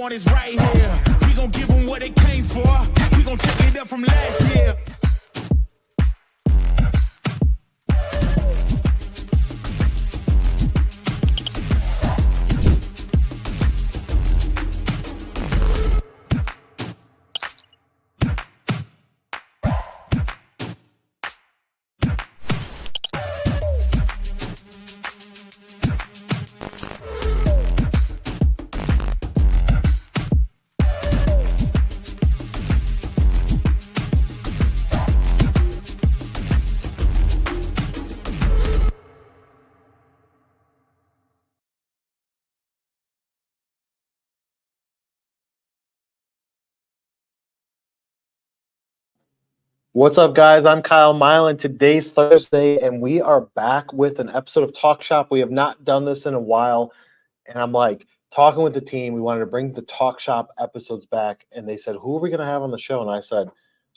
want is right here. We gon' give them what they came for. We gon' take it up from last year. What's up, guys? I'm Kyle Milan. Today's Thursday, and we are back with an episode of Talk Shop. We have not done this in a while, and I'm like talking with the team. We wanted to bring the Talk Shop episodes back, and they said, who are we going to have on the show? And I said,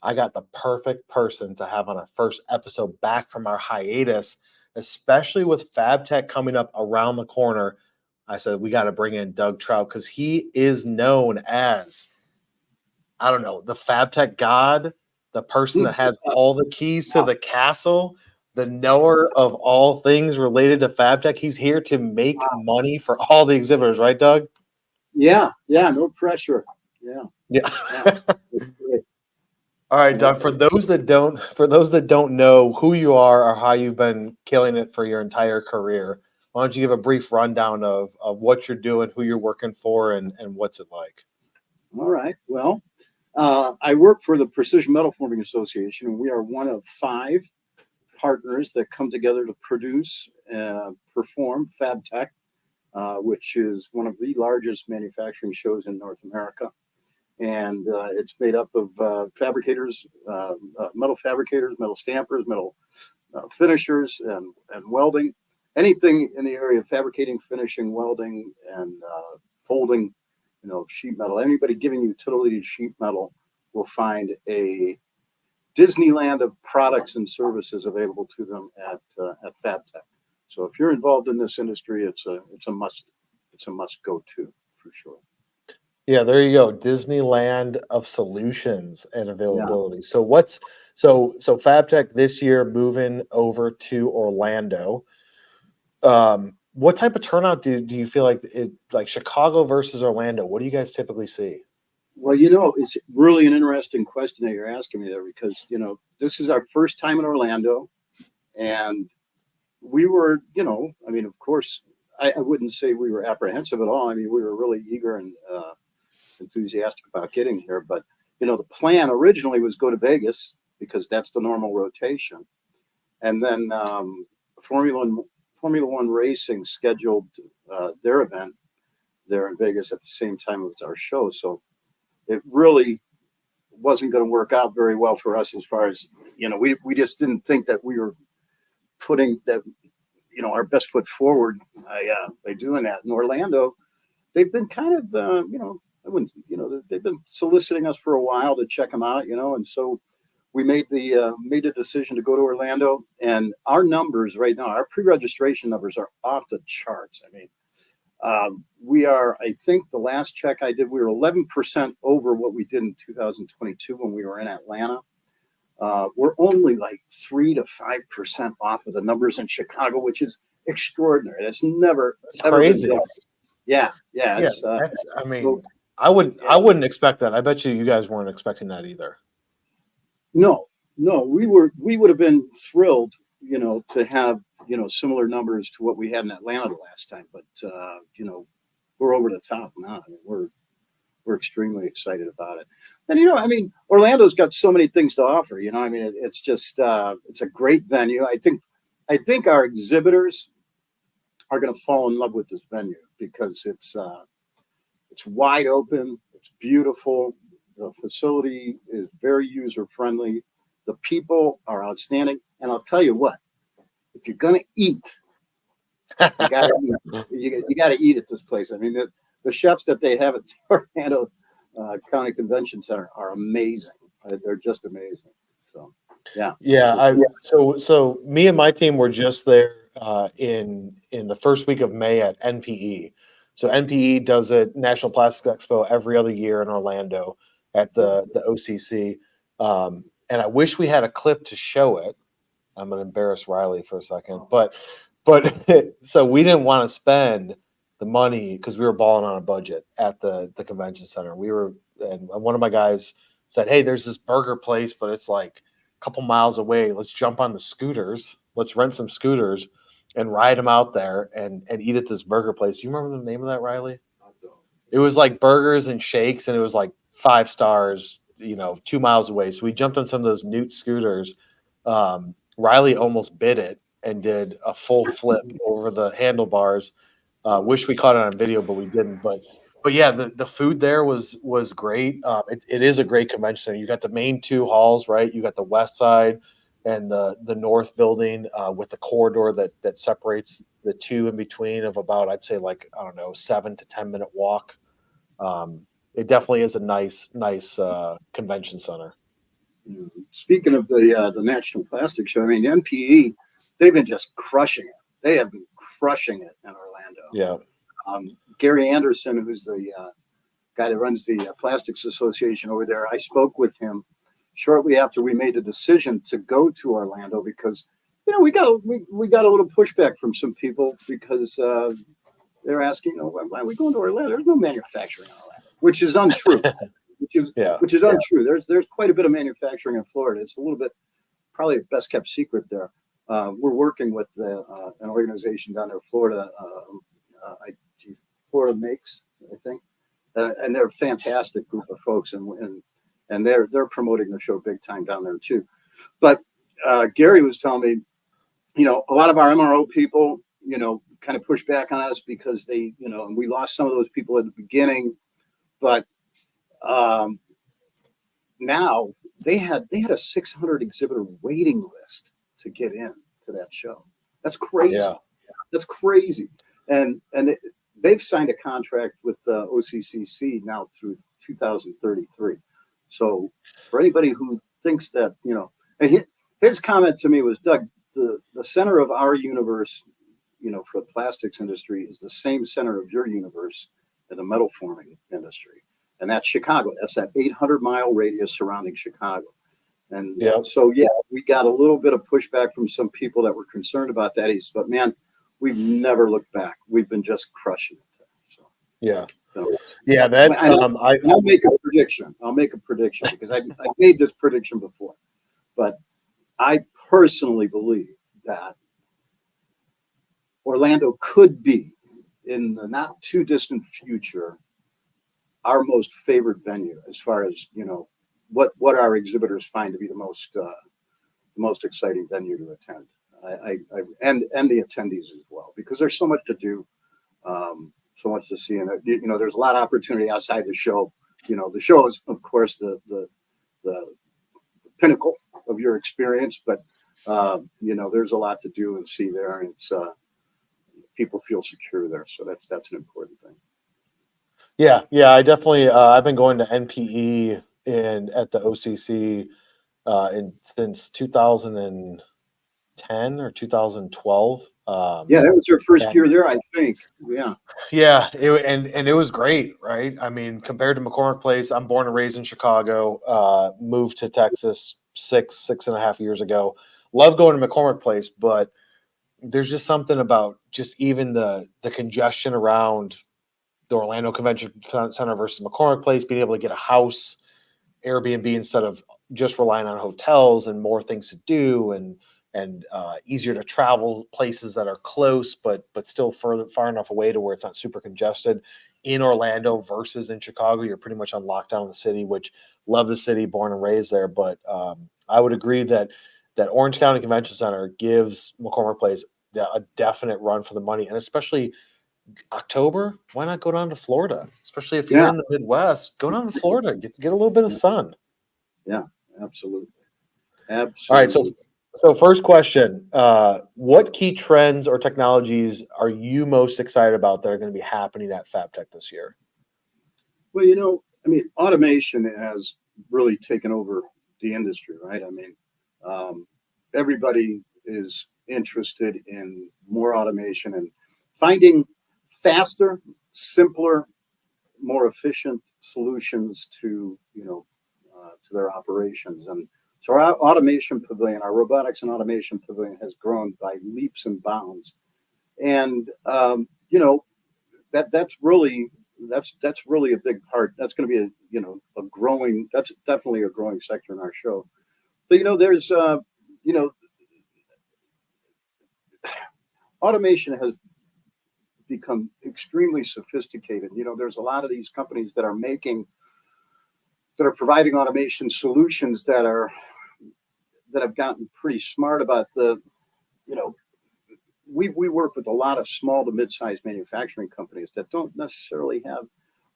I got the perfect person to have on our first episode back from our hiatus, especially with FABTECH coming up around the corner. I said, we got to bring in Doug Trout because he is known as, I don't know, the FABTECH god, the person that has all the keys to the castle, the knower of all things related to FABTECH. He's here to make money for all the exhibitors, right, Doug? Yeah, no pressure. Yeah. All right, Doug. For those that don't know who you are or how you've been killing it for your entire career, why don't you give a brief rundown of what you're doing, who you're working for, and what's it like? All right. Well, I work for the Precision Metalforming Association, and we are one of 5 partners that come together to produce and perform FABTECH, which is one of the largest manufacturing shows in North America. And it's made up of fabricators, metal fabricators, metal stampers, metal finishers, and welding. Anything in the area of fabricating, finishing, welding, and folding, sheet metal. Anybody giving utility sheet metal will find a Disneyland of products and services available to them at FABTECH. So if you're involved in this industry, it's a must go to for sure. Yeah, there you go. Disneyland of solutions and availability. Yeah. So FABTECH this year moving over to Orlando. What type of turnout do you feel like Chicago versus Orlando? What do you guys typically see? Well, it's really an interesting question that you're asking me there because, this is our first time in Orlando, and we were, of course, I wouldn't say we were apprehensive at all. I mean, we were really eager and enthusiastic about getting here, but, the plan originally was go to Vegas because that's the normal rotation. And then Formula One Racing scheduled their event there in Vegas at the same time as our show. So it really wasn't going to work out very well for us as far as, we just didn't think that we were putting that, our best foot forward by doing that. In Orlando, they've been kind of, they've been soliciting us for a while to check them out, and so we made the decision to go to Orlando, and our numbers right now, our pre-registration numbers are off the charts. I mean, we are, I think the last check I did, we were 11% over what we did in 2022 when we were in Atlanta. We're only like 3 to 5% off of the numbers in Chicago, which is extraordinary. That's crazy. Yeah. I wouldn't expect that. I bet you guys weren't expecting that either. No, we would have been thrilled, to have, similar numbers to what we had in Atlanta the last time. But, we're over the top now. I mean, we're extremely excited about it. And, Orlando's got so many things to offer, it's just, it's a great venue. I think our exhibitors are going to fall in love with this venue because it's wide open. It's beautiful. The facility is very user-friendly. The people are outstanding. And I'll tell you what, if you're going to eat, you got to eat at this place. I mean, the chefs that they have at the Orlando County Convention Center are amazing. They're just amazing. So, yeah. Yeah. So me and my team were just there in the first week of May at NPE. So NPE does a National Plastics Expo every other year in Orlando at the OCC. And I wish we had a clip to show it. I'm going to embarrass Riley for a second, but so we didn't want to spend the money because we were balling on a budget at the convention center. And one of my guys said, "Hey, there's this burger place, but it's like a couple miles away. Let's jump on the scooters. Let's rent some scooters and ride them out there and eat at this burger place." Do you remember the name of that, Riley? It was like burgers and shakes, and it was like 5 stars, 2 miles away. So we jumped on some of those Newt scooters. Riley almost bit it and did a full flip over the handlebars. Wish we caught it on video, but we didn't. But yeah, the food there was great. It is a great convention center. You got the main 2 halls, right? You got the west side and the north building with the corridor that separates the 2 in between of about, I'd say, like, I don't know, 7 to 10 minute walk. It definitely is a nice convention center. Speaking of the National Plastic Show, I mean, NPE, they've been just crushing it. They have been crushing it in Orlando. Yeah. Gary Anderson, who's the guy that runs the Plastics Association over there, I spoke with him shortly after we made the decision to go to Orlando because, we got a little pushback from some people because they're asking, why are we going to Orlando? There's no manufacturing in Orlando, which is untrue. Which is untrue. There's quite a bit of manufacturing in Florida. It's a little bit, probably a best kept secret there. We're working with an organization down there, Florida Makes, I think, and they're a fantastic group of folks, and they're promoting the show big time down there too. But Gary was telling me, a lot of our MRO people, kind of pushed back on us because they, and we lost some of those people at the beginning, but now they had a 600 exhibitor waiting list to get in to that show. That's crazy. Yeah. That's crazy. And they've signed a contract with the OCCC now through 2033. So for anybody who thinks that, and his comment to me was, Doug, the center of our universe, for the plastics industry is the same center of your universe in the metal forming industry. And that's Chicago. That's that 800-mile radius surrounding Chicago. And so, we got a little bit of pushback from some people that were concerned about that. But man, we've never looked back. We've been just crushing it. So, I'll make a prediction. Because I made this prediction before. But I personally believe that Orlando could be, in the not too distant future, our most favored venue as far as what our exhibitors find to be the most exciting venue to attend. And the attendees as well, because there's so much to do, so much to see, and there's a lot of opportunity outside the show. The show is, of course, the pinnacle of your experience, but there's a lot to do and see there, and it's people feel secure there, so that's an important thing. Yeah, I definitely. I've been going to NPE at the OCC since 2010 or 2012. That was your first year there, I think. Yeah, it was great, right? I mean, compared to McCormick Place, I'm born and raised in Chicago. Moved to Texas six and a half years ago. Love going to McCormick Place, but there's just something about just even the congestion around the Orlando Convention Center versus McCormick Place, being able to get a house, Airbnb, instead of just relying on hotels, and more things to do, and easier to travel, places that are close but still far enough away to where it's not super congested in Orlando versus in Chicago. You're pretty much on lockdown in the city, which love the city, born and raised there. But I would agree that Orange County Convention Center gives McCormick Place a definite run for the money, and especially October, why not go down to Florida? Especially if you're in the Midwest, go down to Florida, get a little bit of sun. Yeah, absolutely. All right, so first question, what key trends or technologies are you most excited about that are going to be happening at FABTECH this year? Well, automation has really taken over the industry, right? I mean, everybody is interested in more automation and finding faster, simpler, more efficient solutions to, to their operations. And so our automation pavilion, our robotics and automation pavilion has grown by leaps and bounds. And, that's really a big part. That's going to be that's definitely a growing sector in our show. But, there's, automation has become extremely sophisticated. There's a lot of these companies that are providing automation solutions that have gotten pretty smart about we work with a lot of small to mid-sized manufacturing companies that don't necessarily have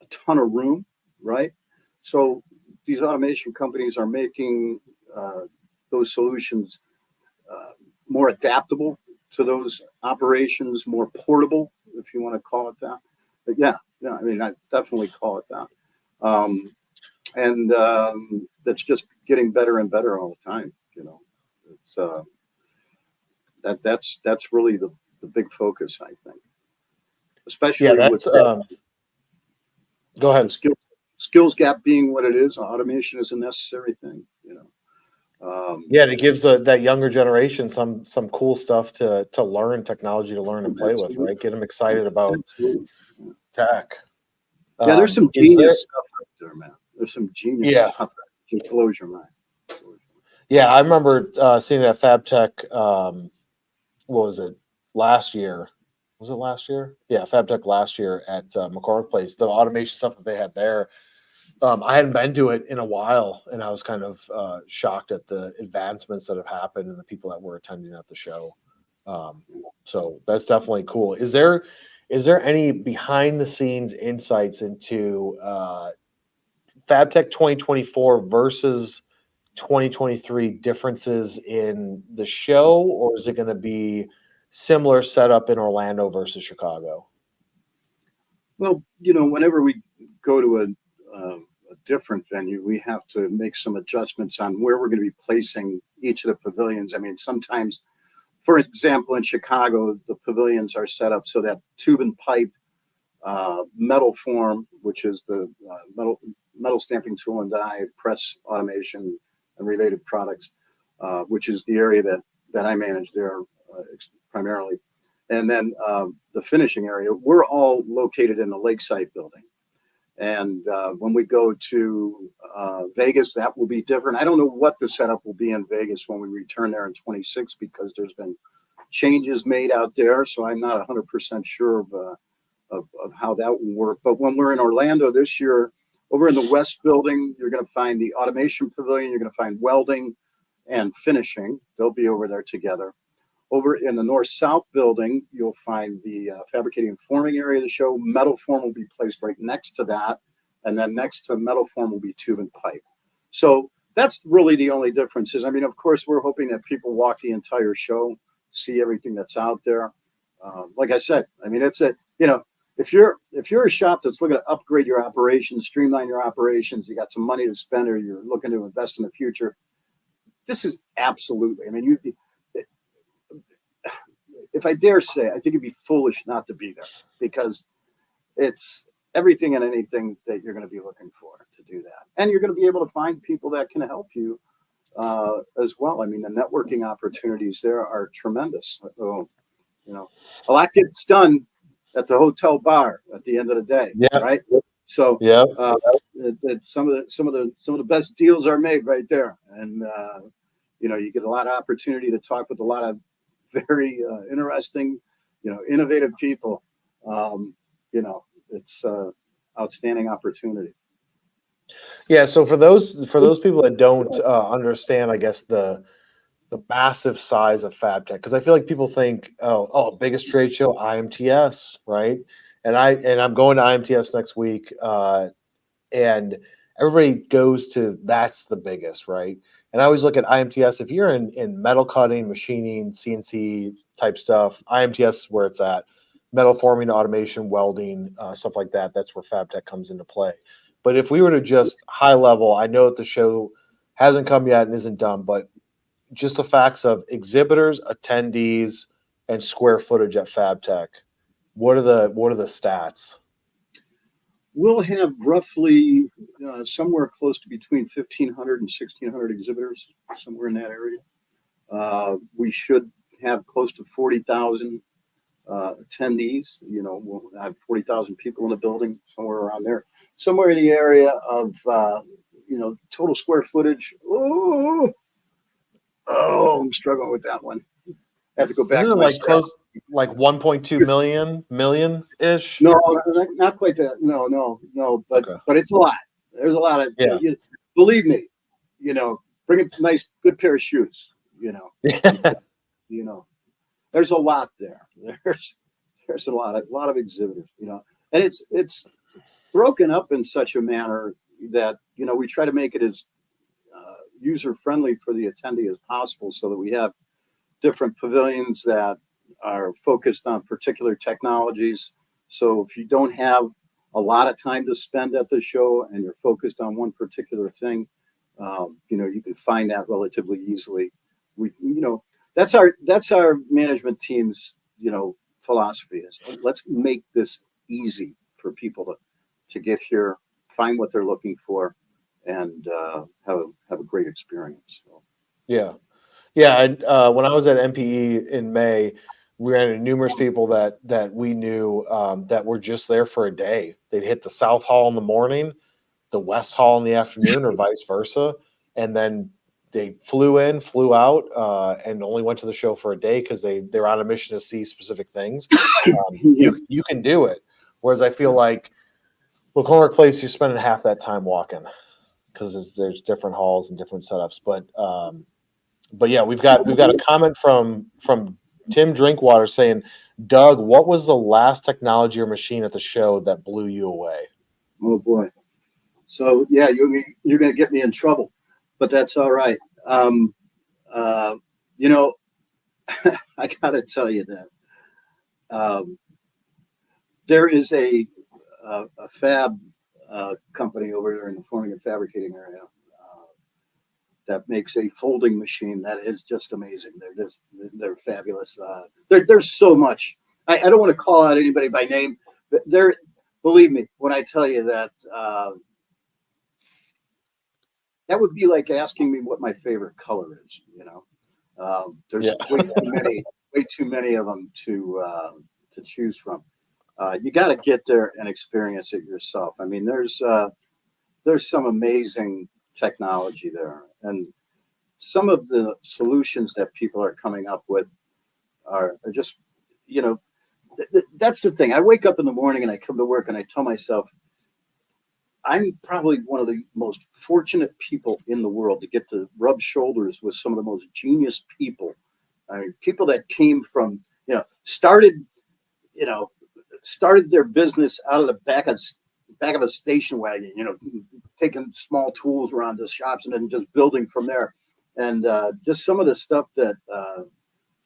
a ton of room, right? So these automation companies are making those solutions more adaptable to those operations, more portable, if you want to call it that. But I mean, I definitely call it that. That's just getting better and better all the time. It's that's really the big focus, I think. Especially with go ahead. Skills gap being what it is, automation is a necessary thing. It gives that younger generation some cool stuff to learn, technology to learn and play with, right? Get them excited about tech. There's some genius stuff out there, man. There's some genius stuff that just blows your mind. Yeah, I remember seeing it at FABTECH. What was it? Last year? Was it last year? Yeah, FABTECH last year at McCormick Place. The automation stuff that they had there. I hadn't been to it in a while, and I was kind of shocked at the advancements that have happened and the people that were attending at the show. So that's definitely cool. Is there any behind the scenes insights into FABTECH 2024 versus 2023 differences in the show, or is it going to be similar setup in Orlando versus Chicago? Well, whenever we go to a different venue, we have to make some adjustments on where we're going to be placing each of the pavilions. I mean, sometimes, for example, in Chicago, the pavilions are set up so that tube and pipe, metal form, which is the metal stamping tool and die, press automation and related products, which is the area that I manage there primarily. And then the finishing area, we're all located in the Lakeside building. And when we go to Vegas, that will be different. I don't know what the setup will be in Vegas when we return there in 26, because there's been changes made out there. So I'm not 100% sure of how that will work. But when we're in Orlando this year, over in the West building, you're going to find the automation pavilion. You're going to find welding and finishing. They'll be over there together. Over in the North-South building, you'll find the fabricating and forming area of the show. Metal form will be placed right next to that. And then next to metal form will be tube and pipe. So that's really the only differences. I mean, of course, we're hoping that people walk the entire show, see everything that's out there. Like I said, I mean, it's if you're a shop that's looking to upgrade your operations, streamline your operations, you got some money to spend, or you're looking to invest in the future, this is absolutely, I mean, if I dare say, I think it'd be foolish not to be there, because it's everything and anything that you're going to be looking for to do that. And you're going to be able to find people that can help you as well. I mean, the networking opportunities there are tremendous. So, a lot gets done at the hotel bar at the end of the day, right? So some of the best deals are made right there. And, you get a lot of opportunity to talk with a lot of very interesting, innovative people. It's outstanding opportunity. Yeah. So for those people that don't understand, I guess the massive size of FABTECH, because I feel like people think, biggest trade show, IMTS, right? And I'm going to IMTS next week, and everybody goes to that's the biggest, right? And I always look at IMTS. If you're in metal cutting, machining, CNC type stuff, IMTS is where it's at. Metal forming, automation, welding, stuff like that. That's where FABTECH comes into play. But if we were to just high level, I know that the show hasn't come yet and isn't done, but just the facts of exhibitors, attendees, and square footage at FABTECH. What are the stats? we'll have roughly somewhere close to between 1,500 and 1,600 exhibitors, somewhere in that area. We should have close to 40,000 attendees. We'll have 40,000 people in the building, somewhere around there. Somewhere in the area of, total square footage. Oh, I'm struggling with that one. I have to go back Isn't to it my like stats. close, like 1.2 million ish? No, not quite that. No. But Okay. but it's a lot. There's a lot of. Yeah. Believe me, bring a nice, good pair of shoes. There's a lot there. There's a lot of exhibitors. And it's broken up in such a manner that we try to make it as user friendly for the attendee as possible, so that we have different pavilions that are focused on particular technologies. So if you don't have a lot of time to spend at the show and you're focused on one particular thing, you can find that relatively easily. That's our management team's, philosophy is, let's make this easy for people to get here, find what they're looking for, and have a great experience. So. Yeah. When I was at MPE in May, we ran into numerous people that we knew that were just there for a day. They'd hit the South Hall in the morning, the West Hall in the afternoon, or vice versa, and then they flew in, flew out, and only went to the show for a day because they're on a mission to see specific things. You can do it. Whereas I feel like McCormick Place, you're spending half that time walking because there's different halls and different setups. But yeah, we've got a comment from Tim Drinkwater saying, Doug, what was the last technology or machine at the show that blew you away? Oh boy. So yeah, you're going to get me in trouble, but that's all right. I got to tell you that there is a fab company over there in the forming and fabricating area that makes a folding machine that is just amazing. They're fabulous. There's so much. I don't want to call out anybody by name, but believe me when I tell you that that would be like asking me what my favorite color is. There's way too many of them to choose from. You got to get there and experience it yourself. I mean, there's some amazing technology there, and some of the solutions that people are coming up with are just, that's the thing. I wake up in the morning and I come to work and I tell myself, I'm probably one of the most fortunate people in the world to get to rub shoulders with some of the most genius people. I mean, people that came from, started their business out of the back of a station wagon, taking small tools around the shops and then just building from there. And just some of the stuff that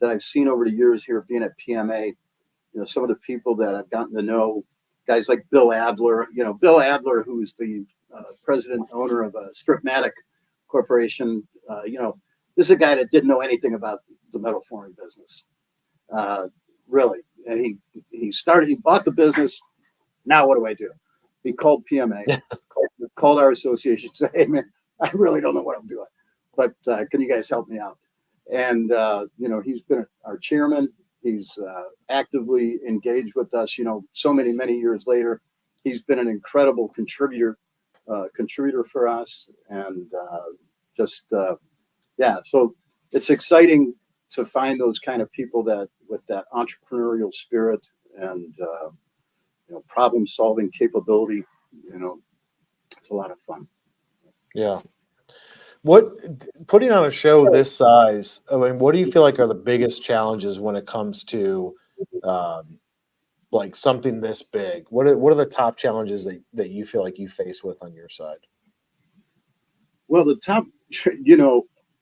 I've seen over the years here being at PMA, some of the people that I've gotten to know, guys like Bill Adler, who's the president and owner of Stripmatic Corporation. This is a guy that didn't know anything about the metal forming business, really. And he bought the business. Now what do I do? He called PMA, called our association, said, "Hey man, I really don't know what I'm doing, but can you guys help me out?" And he's been our chairman. He's actively engaged with us. So many years later, he's been an incredible contributor for us, and So it's exciting to find those kind of people that with that entrepreneurial spirit and problem solving capability. It's a lot of fun. Yeah. Putting on a show this size, I mean, what do you feel like are the biggest challenges when it comes to like something this big? What are the top challenges that you feel like you face with on your side? Well, the top,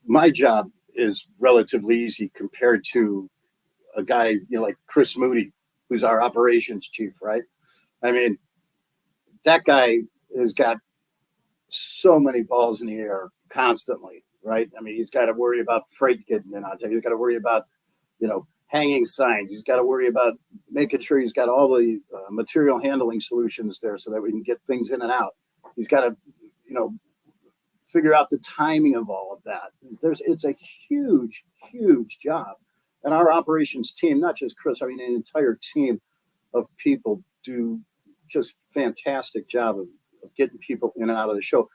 my job is relatively easy compared to a guy, like Chris Moody, who's our operations chief, right? I mean, that guy has got so many balls in the air constantly, right? I mean, he's got to worry about freight getting in on time. He's got to worry about, hanging signs. He's got to worry about making sure he's got all the material handling solutions there so that we can get things in and out. He's got to, figure out the timing of all of that. It's a huge, huge job. And our operations team, not just Chris, I mean, an entire team of people do just fantastic job of getting people in and out of the show.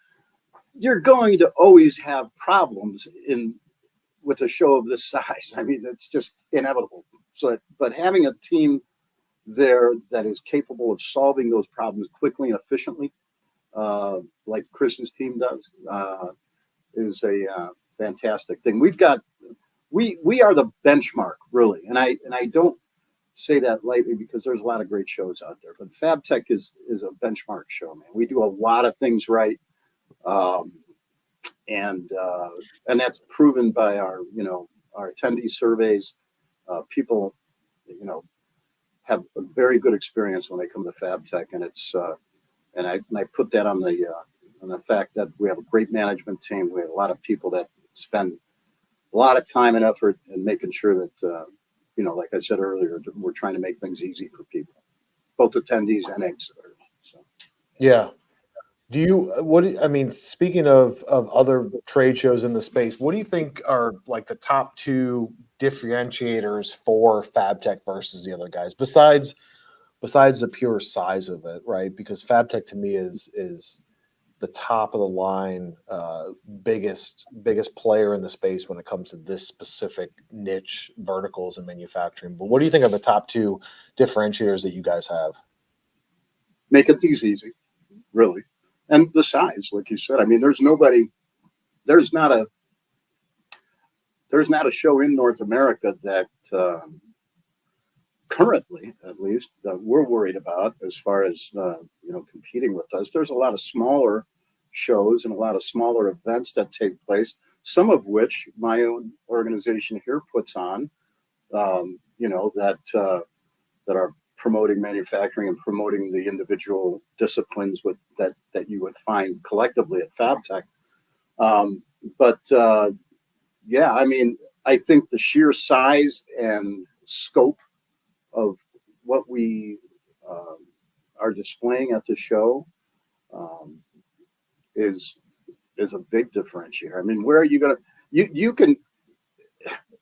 You're going to always have problems with a show of this size. I mean, that's just inevitable. So, but having a team there that is capable of solving those problems quickly and efficiently, like Chris's team does, is a fantastic thing. We are the benchmark, really, and I don't say that lightly because there's a lot of great shows out there, but FABTECH is a benchmark show, man. We do a lot of things right, and that's proven by our attendee surveys. People, have a very good experience when they come to FABTECH, and it's and I put that on the fact that we have a great management team. We have a lot of people that spend a lot of time and effort in making sure that, like I said earlier, we're trying to make things easy for people, both attendees and exhibitors. So, Yeah. Speaking of other trade shows in the space, what do you think are like the top two differentiators for FABTECH versus the other guys, besides the pure size of it, right? Because FABTECH to me is the top of the line, biggest player in the space when it comes to this specific niche verticals in manufacturing. But what do you think are the top two differentiators that you guys have? making things easy, really. And the size, like you said, I mean, there's not a show in North America that currently, at least, that we're worried about as far as competing with us. There's a lot of smaller shows and a lot of smaller events that take place, some of which my own organization here puts on, that are promoting manufacturing and promoting the individual disciplines that you would find collectively at FABTECH. I mean, I think the sheer size and scope of what we are displaying at the show is a big differentiator. I mean, where are you going to, you can,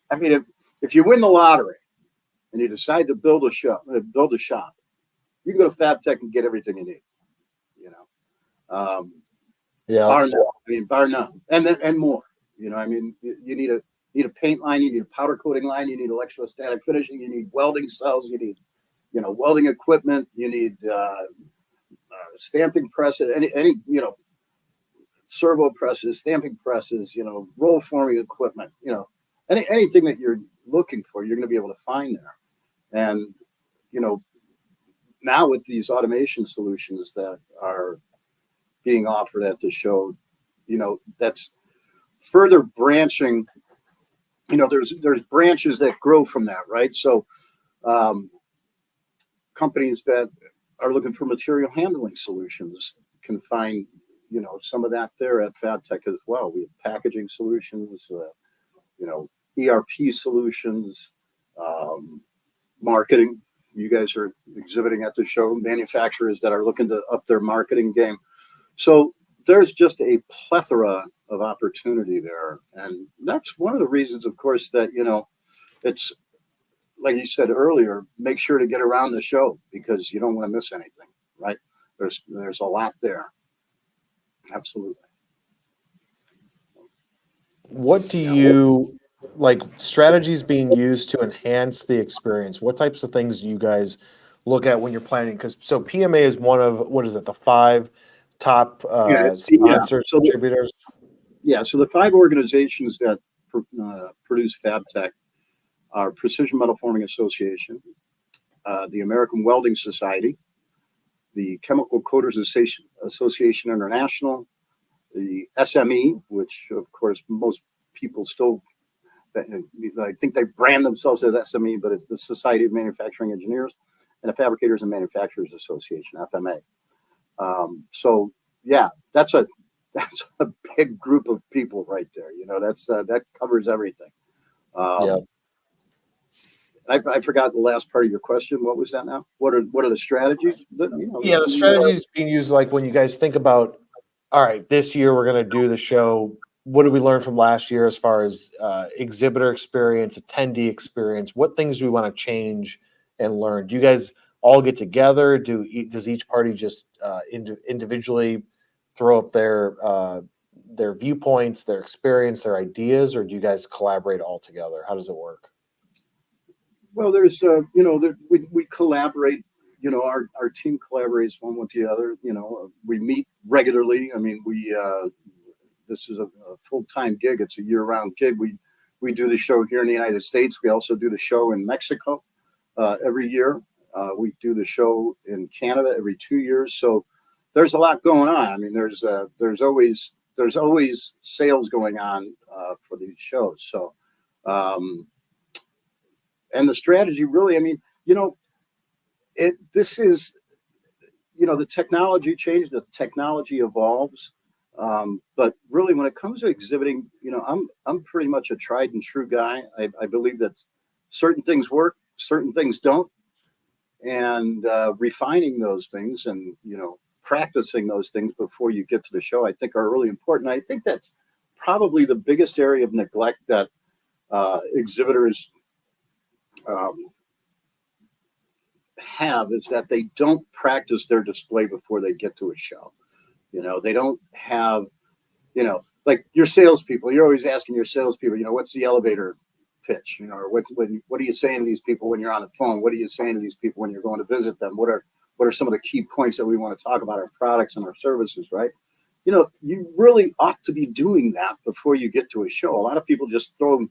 I mean, if you win the lottery and you decide to build a shop, you can go to FABTECH and get everything you need, bar none, and more. I mean, you need a paint line, you need a powder coating line, you need electrostatic finishing, you need welding cells, you need, welding equipment, you need stamping presses, any servo presses, stamping presses, roll forming equipment, anything that you're looking for, you're going to be able to find there. And, now with these automation solutions that are being offered at the show, that's further branching, there's branches that grow from that, right? So companies that are looking for material handling solutions can find, some of that there at FABTECH as well. We have packaging solutions, ERP solutions, marketing. You guys are exhibiting at the show, manufacturers that are looking to up their marketing game. So there's just a plethora of opportunity there. And that's one of the reasons, of course, that, it's like you said earlier, make sure to get around the show because you don't want to miss anything, right? There's a lot there. Absolutely. What do you like strategies being used to enhance the experience? What types of things do you guys look at when you're planning? So PMA is one of, what is it, the 5 top sponsors, contributors? So the 5 organizations that produce FABTECH are Precision Metalforming Association, the American Welding Society, the Chemical Coaters Association International, the SME, which of course most people still, I think they brand themselves as SME, but it's the Society of Manufacturing Engineers, and the Fabricators and Manufacturers Association, FMA. So yeah, that's a big group of people right there. That covers everything. I forgot the last part of your question. What was that now? What are the strategies? Yeah, the strategy is being used like when you guys think about, all right, this year we're going to do the show. What did we learn from last year as far as exhibitor experience, attendee experience? What things do we want to change and learn? Do you guys all get together? Does each party just individually throw up their viewpoints, their experience, their ideas, or do you guys collaborate all together? How does it work? Well, there's we collaborate. Our team collaborates one with the other. We meet regularly. I mean, this is a full-time gig. It's a year-round gig. We do the show here in the United States. We also do the show in Mexico every year. We do the show in Canada every 2 years. So there's a lot going on. I mean, there's always sales going on for these shows. So, and the strategy really, I mean, this is, the technology changed, the technology evolves. But really, when it comes to exhibiting, I'm pretty much a tried and true guy. I believe that certain things work, certain things don't, and refining those things and practicing those things before you get to the show, I think are really important. I think that's probably the biggest area of neglect that exhibitors have, is that they don't practice their display before they get to a show. They don't have, like your salespeople. You're always asking your salespeople, what's the elevator pitch? Or what are you saying to these people when you're on the phone? What are you saying to these people when you're going to visit them? What are some of the key points that we want to talk about our products and our services, right? You really ought to be doing that before you get to a show. A lot of people just throw,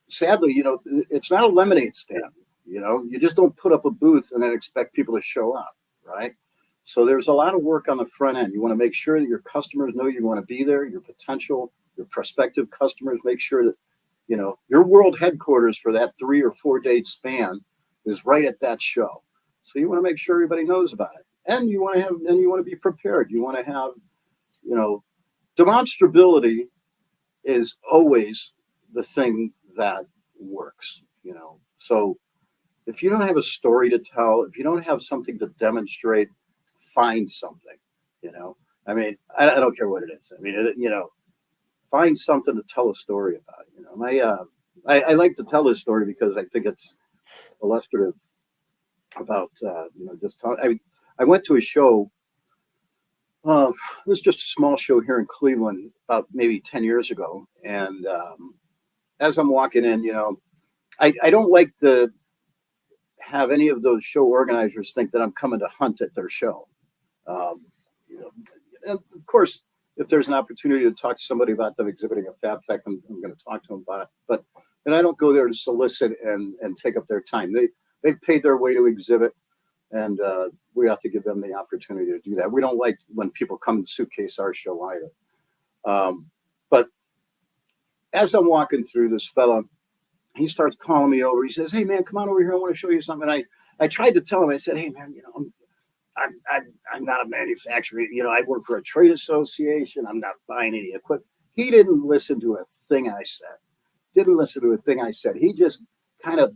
sadly, it's not a lemonade stand. You just don't put up a booth and then expect people to show up, right? So there's a lot of work on the front end. You want to make sure that your customers know you want to be there. Your prospective customers, make sure that your world headquarters for that 3 or 4 day span is right at that show. So you want to make sure everybody knows about it, and you want to be prepared. You want to have, demonstrability is always the thing that works. So if you don't have a story to tell, if you don't have something to demonstrate, find something. I mean, I don't care what it is. I mean, find something to tell a story about. I like to tell this story because I think it's illustrative about just talk. I went to a show. It was just a small show here in Cleveland about maybe 10 years ago, and as I'm walking in, I don't like to have any of those show organizers think that I'm coming to hunt at their show. And of course, if there's an opportunity to talk to somebody about them exhibiting a FABTECH, I'm going to talk to them about it. But I don't go there to solicit and take up their time. They've paid their way to exhibit, and we have to give them the opportunity to do that. We don't like when people come and suitcase our show either. But as I'm walking through, this fella, he starts calling me over. He says, "Hey man, come on over here. I want to show you something." And I tried to tell him. I said, "Hey man, I'm not a manufacturer. I work for a trade association. I'm not buying any equipment." He didn't listen to a thing I said. He just kind of,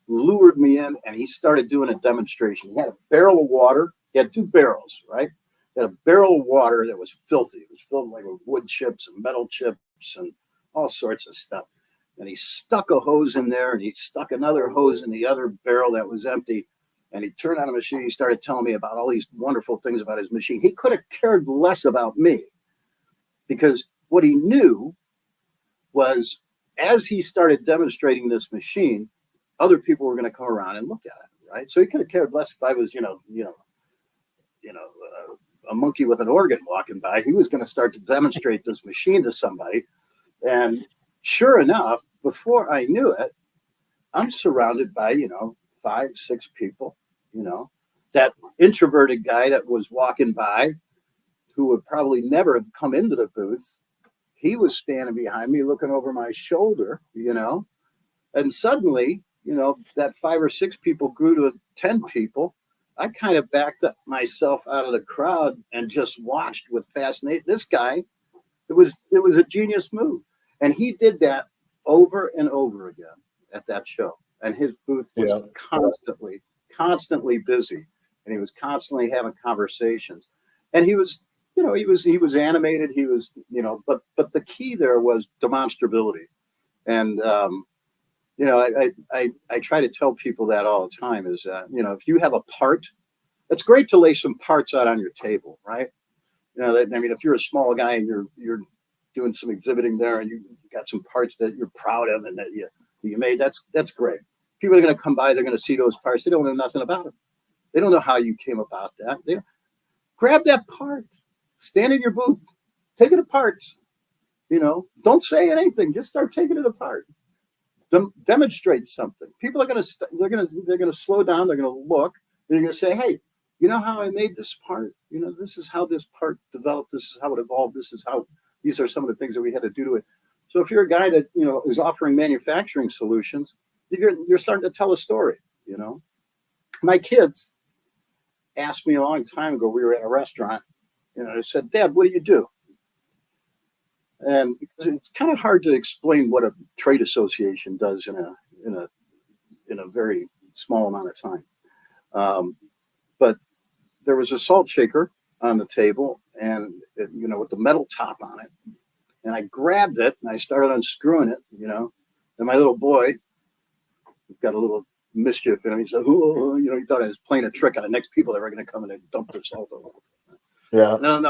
lured me in, and he started doing a demonstration. He had a barrel of water. He had 2 barrels, right? He had a barrel of water that was filthy. It was filled with wood chips and metal chips and all sorts of stuff. And he stuck a hose in there, and he stuck another hose in the other barrel that was empty. And he turned on a machine. He started telling me about all these wonderful things about his machine. He could have cared less about me, because what he knew was, as he started demonstrating this machine, other people were going to come around and look at it, right? So he could have cared less if I was, a monkey with an organ walking by. He was going to start to demonstrate this machine to somebody, and sure enough, before I knew it, I'm surrounded by 5, 6 people. That introverted guy that was walking by, who would probably never have come into the booth, he was standing behind me looking over my shoulder, and suddenly, that 5 or 6 people grew to 10 people. I kind of backed up myself out of the crowd and just watched with fascination. This guy, it was a genius move. And he did that over and over again at that show. And his booth was Yeah. constantly busy, and he was constantly having conversations. And he was, he was animated. He was, but the key there was demonstrability. And I try to tell people that all the time is that, if you have a part, it's great to lay some parts out on your table, right? If you're a small guy and you're doing some exhibiting there and you got some parts that you're proud of and that you made, that's great. People are going to come by, they're going to see those parts. They don't know nothing about them. They don't know how you came about that. Grab that part, stand in your booth, take it apart. Don't say anything. Just start taking it apart. Demonstrate something. People are going to they're going to slow down. They're going to look. And you're going to say, hey, you know how I made this part? This is how this part developed. This is how it evolved. These are some of the things that we had to do to it. So if you're a guy that, is offering manufacturing solutions, you're starting to tell a story, My kids asked me a long time ago, we were at a restaurant, I said, Dad, what do you do? And it's kind of hard to explain what a trade association does in a very small amount of time. But there was a salt shaker on the table and, with the metal top on it. And I grabbed it and I started unscrewing it, and my little boy got a little mischief in him. He said, oh, he thought I was playing a trick on the next people that were going to come in and dump their salt over. Yeah. No,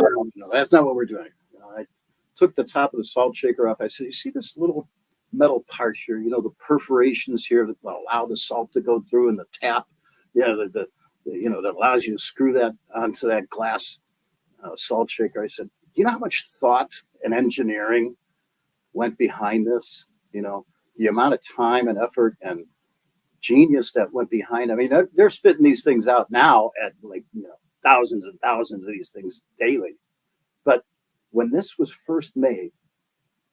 that's not what we're doing. I took the top of the salt shaker off. I said, you see this little metal part here, the perforations here that allow the salt to go through, and the tap, that allows you to screw that onto that glass salt shaker. I said, do you know how much thought and engineering went behind this? The amount of time and effort and genius that went behind. I mean, they're spitting these things out now at thousands and thousands of these things daily. But when this was first made,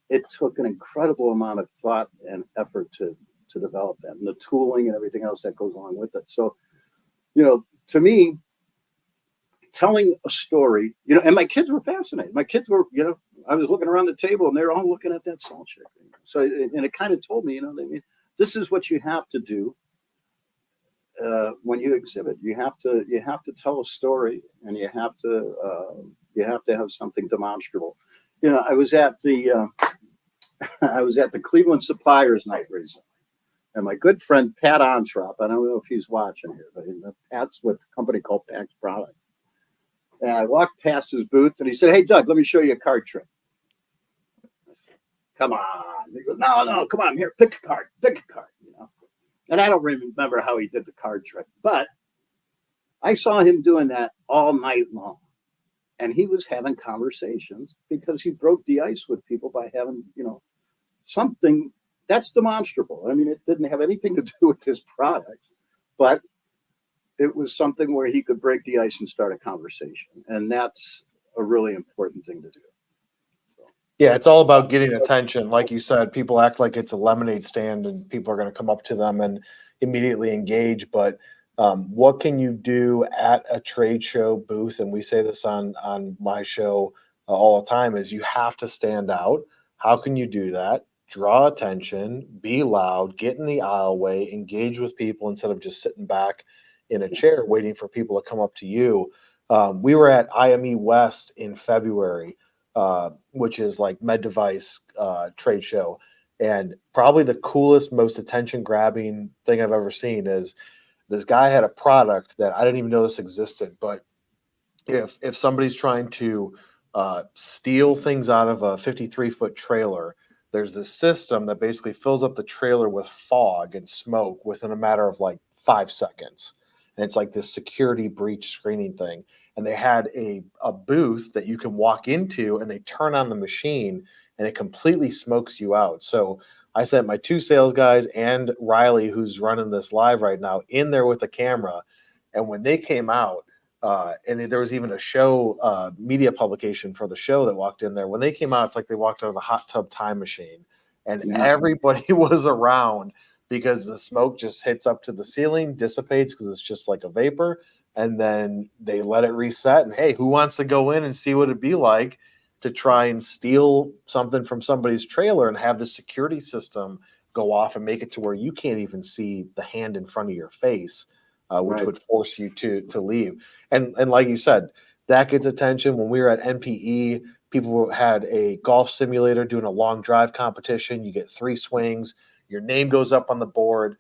it took an incredible amount of thought and effort to develop that, and the tooling and everything else that goes along with it. So, to me, telling a story, and my kids were fascinated. My kids were, I was looking around the table and they're all looking at that salt shaker. So, and it kind of told me, this is what you have to do when you exhibit. You have to tell a story, and you have to have something demonstrable. I was at the Cleveland Suppliers Night recently, and my good friend Pat Ontrop, I don't know if he's watching here, but Pat's with a company called PAX Products. And I walked past his booth, and he said, "Hey, Doug, let me show you a card trick." I said, "Come on." He goes, No, come on, here, pick a card. And I don't remember how he did the card trick, but I saw him doing that all night long. And he was having conversations because he broke the ice with people by having, something that's demonstrable. I mean, it didn't have anything to do with his products, but it was something where he could break the ice and start a conversation. And that's a really important thing to do. Yeah, it's all about getting attention. Like you said, people act like it's a lemonade stand and people are going to come up to them and immediately engage. But what can you do at a trade show booth? And we say this on my show all the time, is you have to stand out. How can you do that? Draw attention, be loud, get in the aisleway, engage with people instead of just sitting back in a chair waiting for people to come up to you. We were at IME West in February, which is like med device trade show. And probably the coolest, most attention grabbing thing I've ever seen is this guy had a product that I didn't even know this existed. But if somebody's trying to steal things out of a 53-foot trailer, there's this system that basically fills up the trailer with fog and smoke within a matter of like 5 seconds. And it's like this security breach screening thing. And they had a booth that you can walk into, and they turn on the machine and it completely smokes you out. So I sent my 2 sales guys and Riley, who's running this live right now, in there with the camera. And when they came out, and there was even a show media publication for the show that walked in there. When they came out, it's like they walked out of the hot tub time machine, and everybody was around because the smoke just hits up to the ceiling, dissipates because it's just like a vapor. And then they let it reset, and hey, who wants to go in and see what it'd be like? to try and steal something from somebody's trailer and have the security system go off and make it to where you can't even see the hand in front of your face, which would force you to leave. And like you said, that gets attention. When we were at NPE, people had a golf simulator doing a long drive competition. You get 3 swings, your name goes up on the board.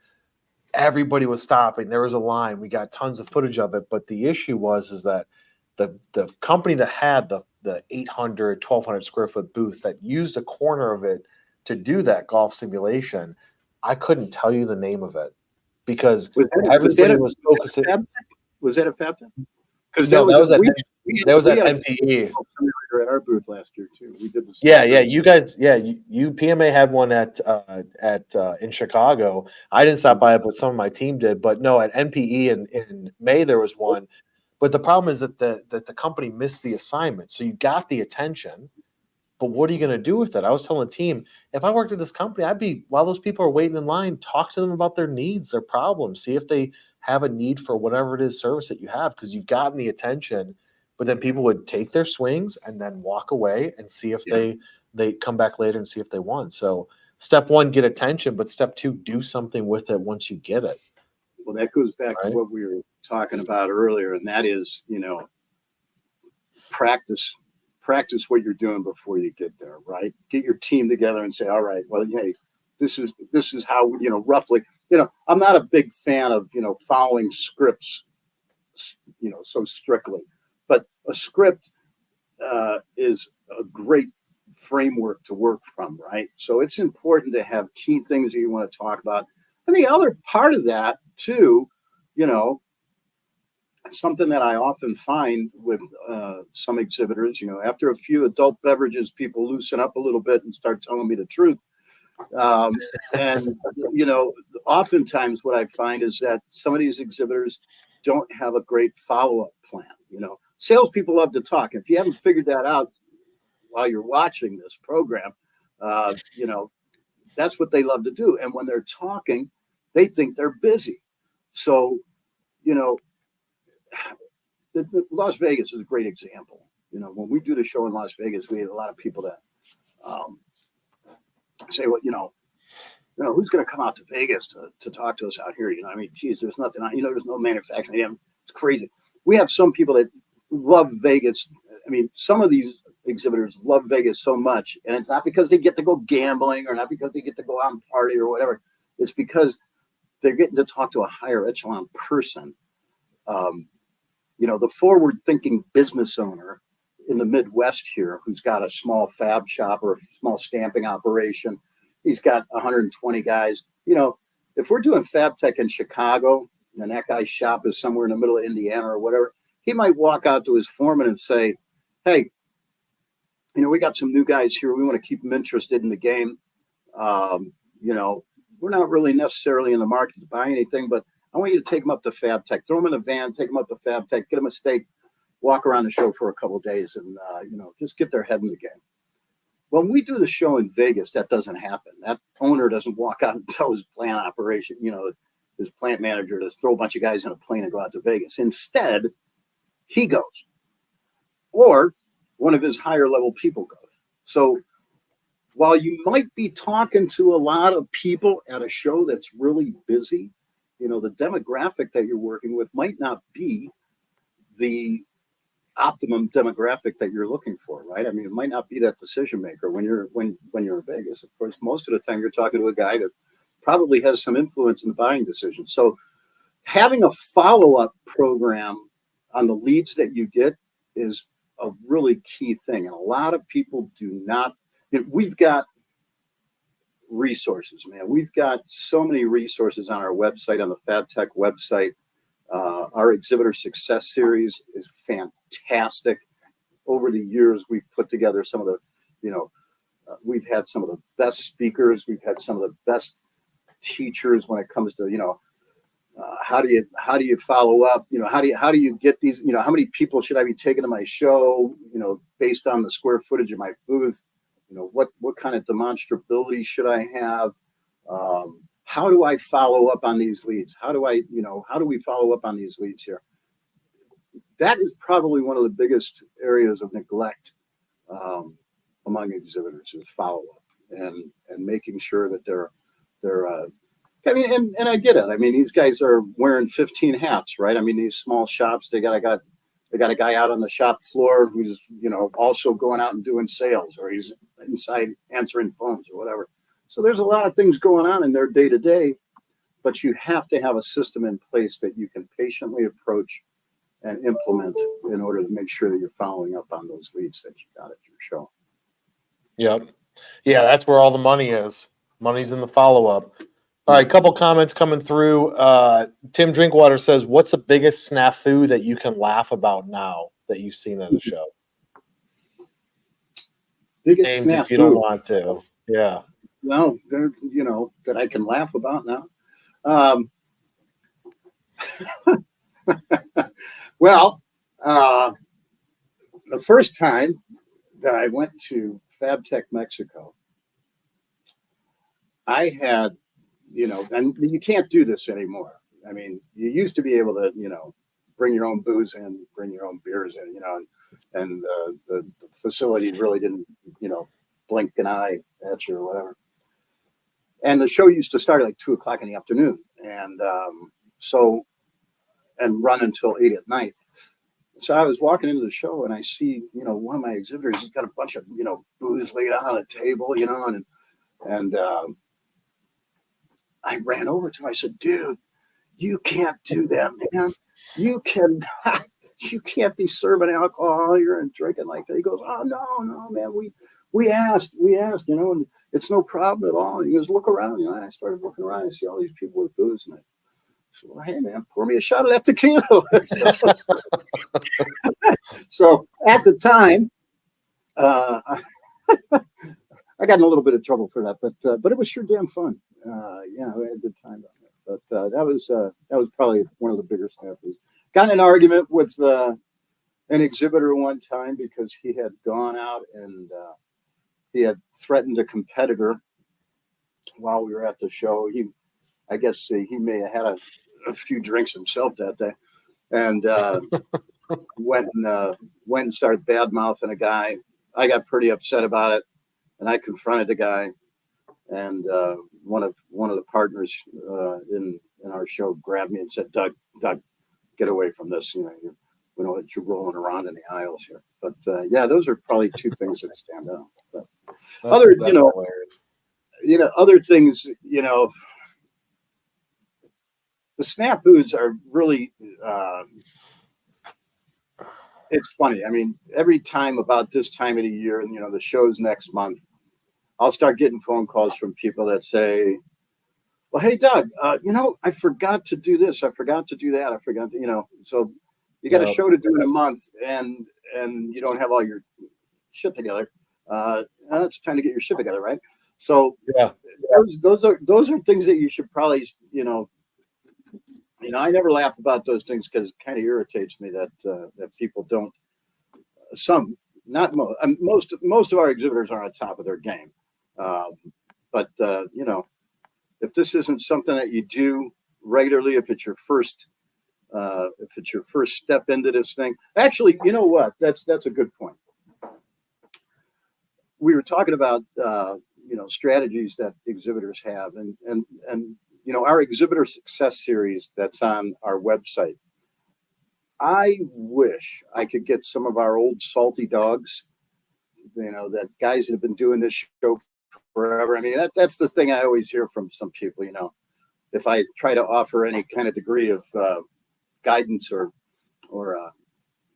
Everybody was stopping. There was a line. We got tons of footage of it. But the issue is that the company that had the 800, 1,200 square foot booth that used a corner of it to do that golf simulation, I couldn't tell you the name of it because everybody was focusing. Was that a FABTECH? Because that was at a NPE. At our booth last year too. We did the you guys, you PMA had one at in Chicago. I didn't stop by it, but some of my team did. But no, at NPE in May there was one. But the problem is that the company missed the assignment. So you got the attention, but what are you going to do with it? I was telling the team, if I worked at this company, I'd be, while those people are waiting in line, talk to them about their needs, their problems, see if they have a need for whatever it is service that you have, because you've gotten the attention. But then people would take their swings and then walk away and see if they come back later and see if they won. So step 1, get attention, but step 2, do something with it once you get it. Well, that goes back to what we were talking about earlier, and that is, practice what you're doing before you get there, right? Get your team together and say, all right, well, hey, this is how, roughly, I'm not a big fan of, following scripts, so strictly, but a script is a great framework to work from, right? So it's important to have key things that you want to talk about. And the other part of that too, something that I often find with some exhibitors, after a few adult beverages, people loosen up a little bit and start telling me the truth. And, oftentimes what I find is that some of these exhibitors don't have a great follow-up plan. Salespeople love to talk. If you haven't figured that out while you're watching this program, that's what they love to do. And when they're talking, they think they're busy. So, Las Vegas is a great example. When we do the show in Las Vegas, we had a lot of people that say, well, who's going to come out to Vegas to talk to us out here? Geez, there's nothing on, there's no manufacturing. It's crazy. We have some people that love Vegas. Some of these exhibitors love Vegas so much, and it's not because they get to go gambling or not because they get to go out and party or whatever. It's because they're getting to talk to a higher echelon person. The forward-thinking business owner in the Midwest here who's got a small fab shop or a small stamping operation, he's got 120 guys. If we're doing FABTECH in Chicago and that guy's shop is somewhere in the middle of Indiana or whatever, he might walk out to his foreman and say, hey, we got some new guys here. We want to keep them interested in the game. We're not really necessarily in the market to buy anything, but I want you to take them up to FABTECH, throw them in a van, take them up to FABTECH, get them a steak, walk around the show for a couple of days and, just get their head in the game. When we do the show in Vegas, that doesn't happen. That owner doesn't walk out and tell his plant operation, his plant manager to throw a bunch of guys in a plane and go out to Vegas. Instead, he goes, or one of his higher level people goes. So while you might be talking to a lot of people at a show that's really busy, the demographic that you're working with might not be the optimum demographic that you're looking for, right? It might not be that decision maker when you're in Vegas. Of course, most of the time you're talking to a guy that probably has some influence in the buying decision. So having a follow-up program on the leads that you get is a really key thing. And a lot of people do not. We've got resources, man. We've got so many resources on our website, on the FABTECH website. Our exhibitor success series is fantastic. Over the years, we've put together some of the, we've had some of the best speakers. We've had some of the best teachers when it comes to, how do you follow up? How do you get these? How many people should I be taking to my show? Based on the square footage of my booth. What kind of demonstrability should I have? How do I follow up on these leads? How do we follow up on these leads here? That is probably one of the biggest areas of neglect among exhibitors is follow-up and making sure that they're I mean, and I get it. I mean, these guys are wearing 15 hats, right? I mean, these small shops, they got a guy out on the shop floor who's, also going out and doing sales, or he's inside answering phones or whatever. So there's a lot of things going on in their day to day, but you have to have a system in place that you can patiently approach and implement in order to make sure that you're following up on those leads that you got at your show. Yep. Yeah, that's where all the money is. Money's in the follow-up. All right, couple comments coming through. Tim Drinkwater says, what's the biggest snafu that you can laugh about now that you've seen at the show? Biggest Names snafu. if you don't want to. Yeah. Well, that I can laugh about now. Well, the first time that I went to FABTECH Mexico, I had, and you can't do this anymore. I mean, you used to be able to, bring your own booze in, bring your own beers in, and the facility really didn't, blink an eye at you or whatever. And the show used to start at like 2:00 in the afternoon, and and run until 8 at night. So I was walking into the show and I see, one of my exhibitors, he's got a bunch of, booze laid out on a table, and I ran over to him. I said, dude, you can't do that, man. You can't be serving alcohol here and drinking like that. He goes, oh, no, man. We asked, and it's no problem at all. And he goes, look around. And I started looking around. I see all these people with booze. And I said, well, hey, man, pour me a shot of that tequila. So at the time, I got in a little bit of trouble for that, but it was sure damn fun. Yeah, we had a good time on it. But that was probably one of the bigger snafu's. Got in an argument with an exhibitor one time because he had gone out and he had threatened a competitor while we were at the show. I guess he may have had a few drinks himself that day, and went and started bad mouthing a guy. I got pretty upset about it, and I confronted the guy. And one of the partners in our show grabbed me and said, Doug, get away from this. We don't want you rolling around in the aisles here. But yeah, those are probably two things that stand out. But other things, the snafus are really, it's funny. I mean, every time about this time of the year, and the show's next month, I'll start getting phone calls from people that say, well, hey, Doug, I forgot to do this. I forgot to do that. I forgot to, so you got a show to do in a month and you don't have all your shit together. Now it's time to get your shit together, right? So yeah, those are things that you should probably, I never laugh about those things because it kind of irritates me that people don't, not most, most of our exhibitors are on top of their game. But if this isn't something that you do regularly, if it's your first step into this thing, actually, you know what? That's a good point. We were talking about strategies that exhibitors have, and our exhibitor success series that's on our website. I wish I could get some of our old salty dogs, that guys that have been doing this show forever. I mean, that's the thing I always hear from some people, if I try to offer any kind of degree of guidance or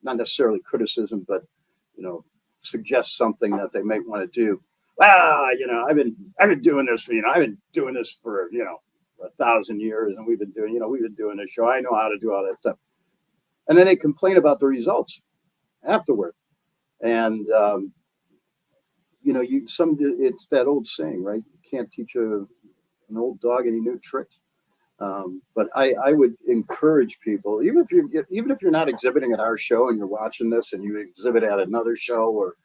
not necessarily criticism, but, suggest something that they might want to do. Well, I've been doing this for, I've been doing this for, 1,000 years, and we've been doing this show. I know how to do all that stuff. And then they complain about the results afterward. And, it's that old saying, right? You can't teach an old dog any new tricks. But I would encourage people, even if you're not exhibiting at our show and you're watching this and you exhibit at another show or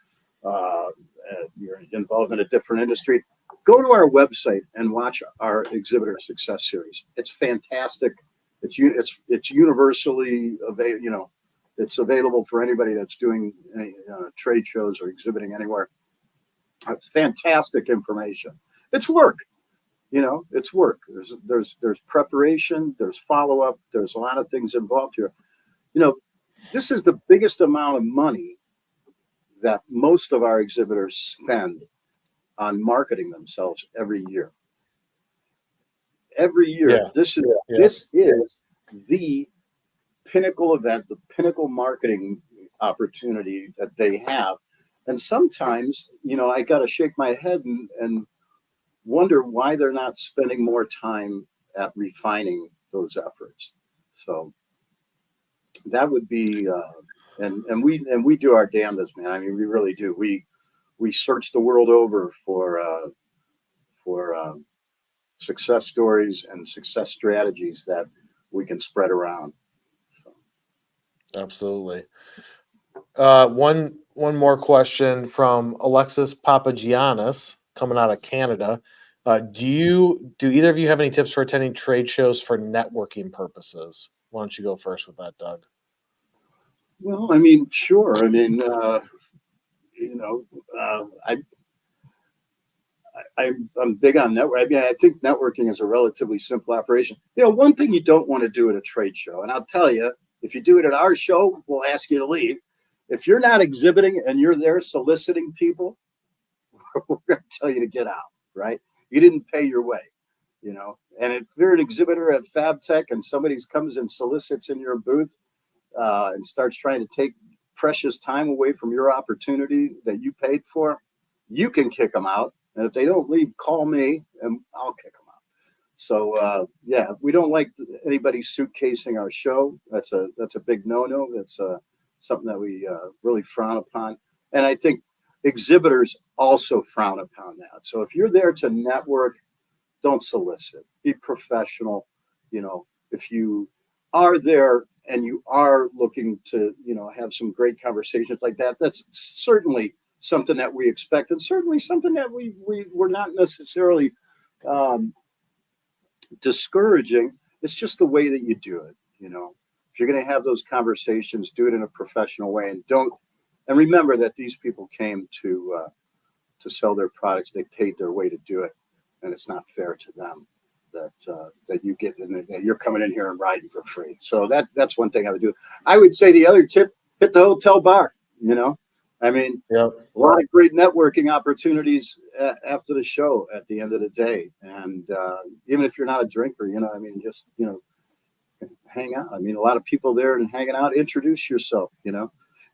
you're involved in a different industry, go to our website and watch our exhibitor success series. It's fantastic. It's universally available. It's available for anybody that's doing trade shows or exhibiting anywhere. It's fantastic information. It's work, it's work. There's preparation, there's follow-up, there's a lot of things involved here. This is the biggest amount of money that most of our exhibitors spend on marketing themselves every year. Every year, Yeah. this is the pinnacle event, the pinnacle marketing opportunity that they have. And sometimes, I got to shake my head and wonder why they're not spending more time at refining those efforts. So that would be, and we do our damnedest, man. I mean, we really do. We search the world over for success stories and success strategies that we can spread around. So. Absolutely. One more question from Alexis Papagiannis coming out of Canada. Do either of you have any tips for attending trade shows for networking purposes? Why don't you go first with that, Doug? Well, I mean, sure. I mean, I'm big on network. I mean, I think networking is a relatively simple operation. One thing you don't want to do at a trade show, and I'll tell you, if you do it at our show, we'll ask you to leave. If you're not exhibiting and you're there soliciting people, we're going to tell you to get out, right? You didn't pay your way, And if you're an exhibitor at FABTECH and somebody comes and solicits in your booth and starts trying to take precious time away from your opportunity that you paid for, you can kick them out. And if they don't leave, call me and I'll kick them out. So, we don't like anybody suitcasing our show. That's a big no-no. That's something that we really frown upon. And I think exhibitors also frown upon that. So if you're there to network, don't solicit. Be professional. If you are there and you are looking to, have some great conversations like that, that's certainly something that we expect, and certainly something that we're not necessarily discouraging. It's just the way that you do it. If you're going to have those conversations, do it in a professional way, and remember that these people came to sell their products. They paid their way to do it, and it's not fair to them that you get that you're coming in here and riding for free. So that's one thing I would do. I would say the other tip: hit the hotel bar. I mean, Yep. A lot of great networking opportunities after the show at the end of the day. And even if you're not a drinker, just, hang out. I mean, a lot of people there and hanging out, introduce yourself,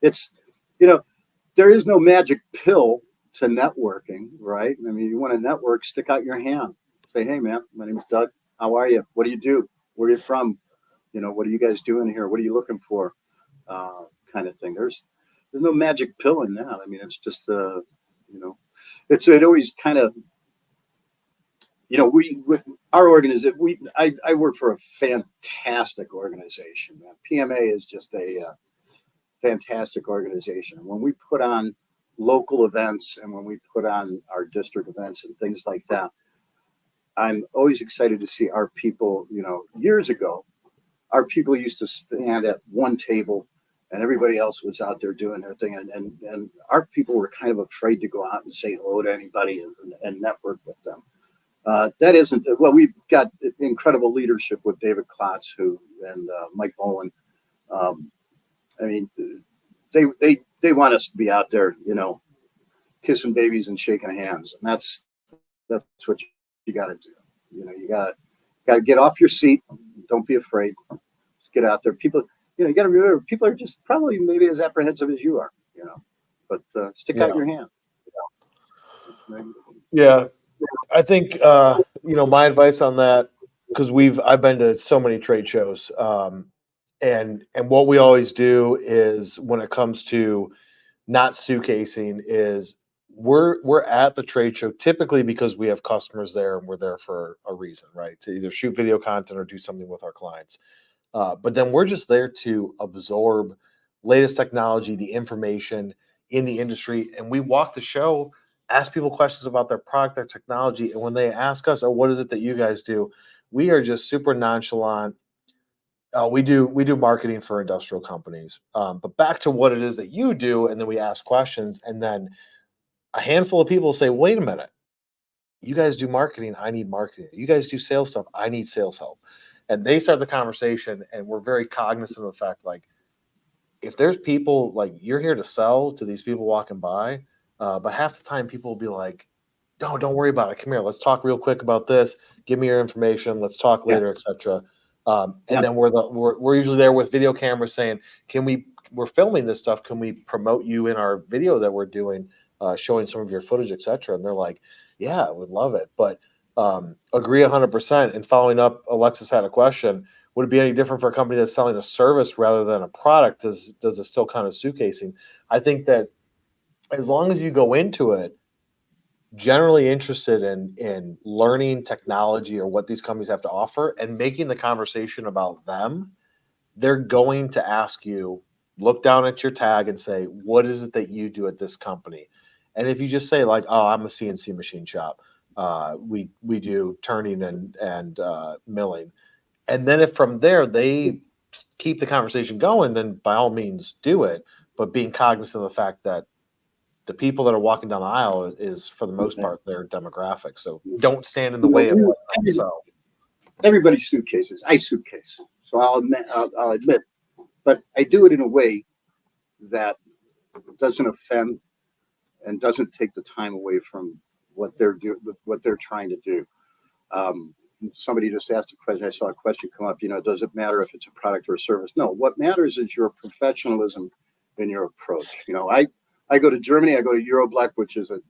It's, there is no magic pill to networking, right? I mean, you want to network, stick out your hand. Say, hey, man, my name is Doug. How are you? What do you do? Where are you from? What are you guys doing here? What are you looking for? Kind of thing. There's no magic pill in that. I mean, it's just, it always kind of, our organization, I work for a fantastic organization, man. PMA is just a fantastic organization. When we put on local events and when we put on our district events and things like that, I'm always excited to see our people, years ago, our people used to stand at one table and everybody else was out there doing their thing. And our people were kind of afraid to go out and say hello to anybody and network with them. That isn't, we've got incredible leadership with David Klotz and Mike Bowen. I mean, they want us to be out there, kissing babies and shaking hands. And that's what you got to do. You got to get off your seat. Don't be afraid. Just get out there. People, you got to remember, people are just probably maybe as apprehensive as you are, but stick out your hand. Yeah. I think, my advice on that, because I've been to so many trade shows, and what we always do is when it comes to not suitcasing is we're at the trade show typically because we have customers there and we're there for a reason, right? To either shoot video content or do something with our clients. But then we're just there to absorb latest technology, the information in the industry, and we walk the show, ask people questions about their product, their technology, and when they ask us, "Oh, what is it that you guys do?" we are just super nonchalant, We do marketing for industrial companies. But back to what it is that you do, and then we ask questions, and then a handful of people say, "Wait a minute, you guys do marketing. I need marketing. You guys do sales stuff. I need sales help." And they start the conversation, and we're very cognizant of the fact, like, if there's people like you're here to sell to these people walking by, but half the time people will be like, "No, don't worry about it. Come here. Let's talk real quick about this. Give me your information. Let's talk Yeah. later, etc." Yeah. And then we're usually there with video cameras saying, we're filming this stuff. Can we promote you in our video that we're doing, showing some of your footage, etc." And they're like, "Yeah, I would love it." But agree 100%. And following up, Alexis had a question. Would it be any different for a company that's selling a service rather than a product? Does it still kind of suitcasing? I think that as long as you go into it generally interested in learning technology or what these companies have to offer and making the conversation about them, they're going to ask you, look down at your tag and say, "What is it that you do at this company?" And if you just say like, "Oh, I'm a CNC machine shop. We do turning and milling," and then if from there they keep the conversation going, then by all means do it. But being cognizant of the fact that the people that are walking down the aisle is, for the most part, their demographic. So don't stand in the way of letting them sell. Everybody's suitcases. I suitcase. So I'll admit, but I do it in a way that doesn't offend and doesn't take the time away from what they're trying to do. Somebody just asked a question. I saw a question come up. Does it matter if it's a product or a service? No. What matters is your professionalism in your approach. I go to Germany. I go to Euroblack, which is a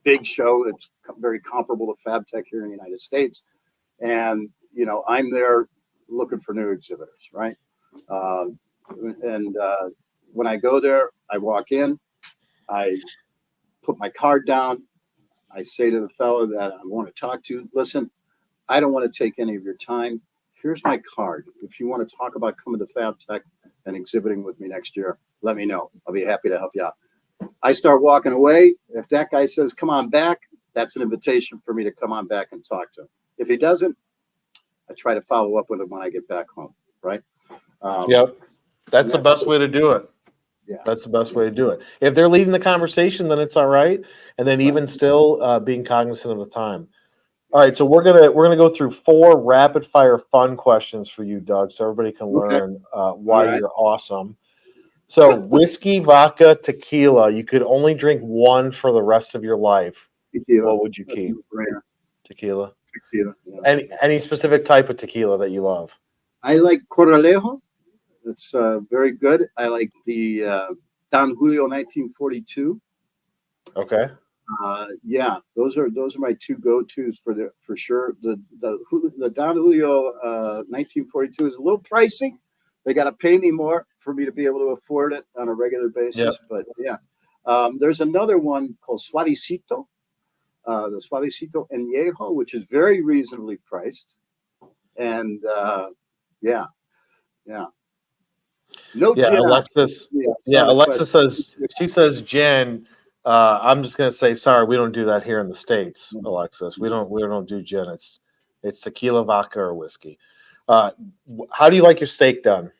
big show. It's very comparable to FABTECH here in the United States. And, I'm there looking for new exhibitors, right? When I go there, I walk in, I put my card down. I say to the fellow that I want to talk to, "Listen, I don't want to take any of your time. Here's my card. If you want to talk about coming to FABTECH and exhibiting with me next year, let me know. I'll be happy to help you out." I start walking away. If that guy says, "Come on back," that's an invitation for me to come on back and talk to him. If he doesn't, I try to follow up with him when I get back home, right? Yep. That's the best way to do it. Yeah. That's the best way to do it. If they're leading the conversation, then it's all right. And then even still being cognizant of the time. All right, so we're gonna go through 4 rapid fire fun questions for you, Doug, so everybody can learn why you're awesome. So whiskey, vodka, tequila. You could only drink one for the rest of your life. Tequila. What would you keep? Tequila. Tequila. Yeah. Any specific type of tequila that you love? I like Corralejo. It's very good. I like the Don Julio 1942. Okay. Those are my 2 go-tos for sure. The Don Julio 1942 is a little pricey. They got to pay me more for me to be able to afford it on a regular basis. But yeah, there's another one called Suavecito, the Suavecito Añejo, which is very reasonably priced. And no gin. Alexis. Alexis says gin. I'm just gonna say sorry. We don't do that here in the States, Alexis. We don't do gin. It's tequila, vodka, or whiskey. How do you like your steak done?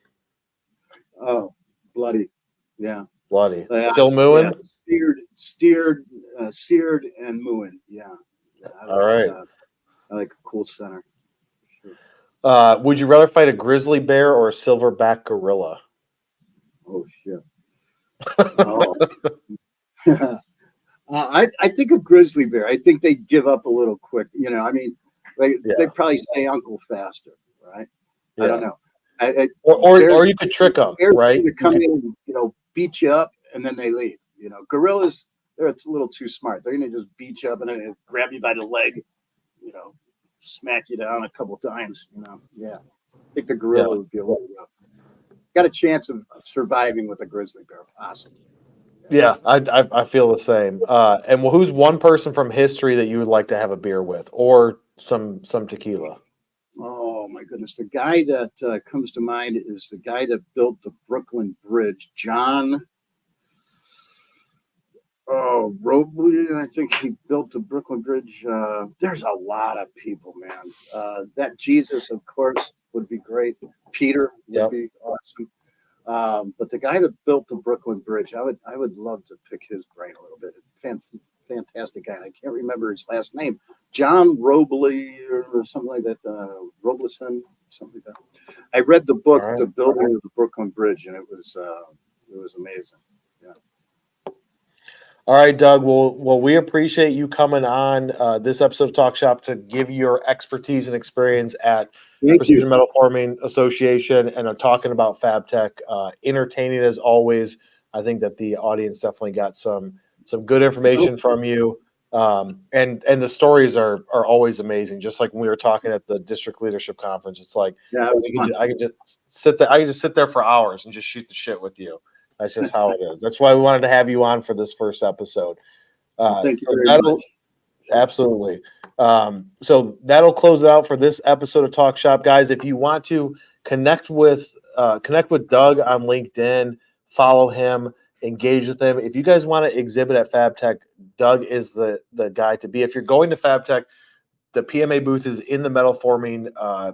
Oh, bloody. Yeah. Bloody. Still mooing? Yeah, seared and mooing. Yeah. All right. I like a cool center. Sure. Would you rather fight a grizzly bear or a silverback gorilla? Oh shit. Oh. I think a grizzly bear. I think they give up a little quick. They probably say uncle faster, right? Yeah. I don't know. Or you could trick them, right? To come in and beat you up and then they leave. Gorillas, they're a little too smart. They're gonna just beat you up and then grab you by the leg, smack you down a couple times. Yeah. I think the gorilla would be a little rough. Got a chance of surviving with a grizzly bear, possibly. Yeah, I feel the same. And who's one person from history that you would like to have a beer with, or some tequila? Oh my goodness, the guy that comes to mind is the guy that built the Brooklyn Bridge, John. Oh, Robley, I think he built the Brooklyn Bridge. There's a lot of people, man. That Jesus, of course. would be great. Peter would Yep. be awesome. But the guy that built the Brooklyn Bridge, I would love to pick his brain a little bit. Fantastic guy. I can't remember his last name. John Robley or something like that. Robleson, something like that. I read the book, All right. The Building of the Brooklyn Bridge, and it was amazing. Yeah. All right, Doug. Well, we appreciate you coming on this episode of Talk Shop to give your expertise and experience at Thank Precision you. Metalforming Association and talking about FABTECH. Entertaining as always. I think that the audience definitely got some good information from you. And the stories are always amazing. Just like when we were talking at the district leadership conference, it's like Yeah, it was fun. I could just sit there. I could just sit there for hours and just shoot the shit with you. That's just how it is. That's why we wanted to have you on for this first episode. Thank you So very much. Absolutely. So that'll close it out for this episode of Talk Shop, guys. If you want to connect with Doug on LinkedIn, follow him, engage with him. If you guys want to exhibit at FABTECH, Doug is the guy to be. If you're going to FABTECH, the PMA booth is in the metal forming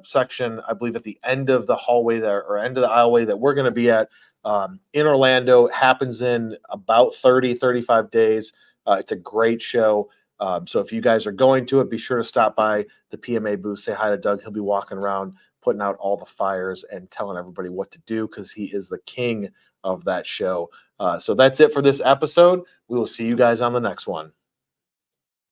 section, I believe, at the end of the hallway there, or end of the aisleway that we're going to be at in Orlando. It happens in about 35 days. It's a great show. So if you guys are going to it, be sure to stop by the PMA booth, say hi to Doug. He'll be walking around, putting out all the fires and telling everybody what to do because he is the king of that show. So that's it for this episode. We will see you guys on the next one.